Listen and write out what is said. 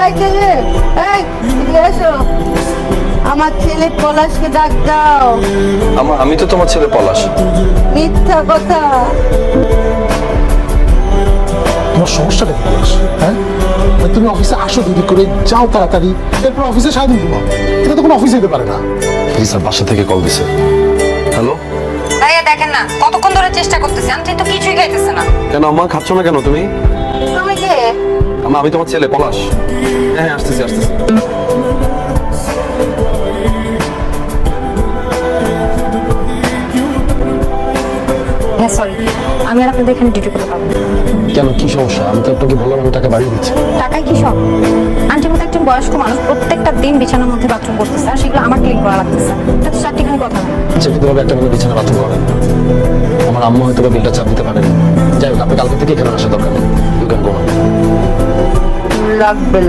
এই ছেলে, এই এদিকে এসো। আমার ছেলে পলাশকে ডাক দাও। আমি তো তোমার ছেলে পলাশ। মিথ্যা কথা। তোমার সমস্যাটা কি পলাশ? হ্যাঁ, তুমি অফিসে আসো দেরি করে, যাও তাড়াতাড়ি, এরপর অফিসে সারাদিন ঘুমাও। এটা তো কোনো অফিস যেতে পারে না। স্যার বাসা থেকে কল দিছে। হ্যালো। ভাইয়া দেখেন না কতক্ষণ ধরে চেষ্টা করতেছি, আন্টি তো কিছুই খাইতেছে না। কেন আম্মা খাচ্ছ না কেন তুমি? তুমি কে? আমি তোমার ছেলে পলাশ। হ্যাঁ আসতেছি। হ্যাঁ সরি, আমি আর আপনাদের এখানে ডিউটি করতে পারবো না। কেন কি সমস্যা? আমি তো আপনাকে বললাম আমি টাকা বাড়িয়ে দিচ্ছি। টাকায় কি সব? আন্টির মতো একজন বয়স্ক মানুষ প্রত্যেকটা দিন বিছানার মধ্যে বাথরুম করতেছে, আর সেগুলো আমার ক্লিন করা লাগতেছে। এটা তো চারটিখানি কথা না। যেভাবে একটা মেয়ে বিছানা বাথরুম করেন, আমার আম্মু হয়তো বা বিলটা চাপ দিতে পারেন। যাই হোক, আপনি কালকে থেকে এখানে আসা দরকার নেই। ইউ ক্যান গো নাও। লাগবে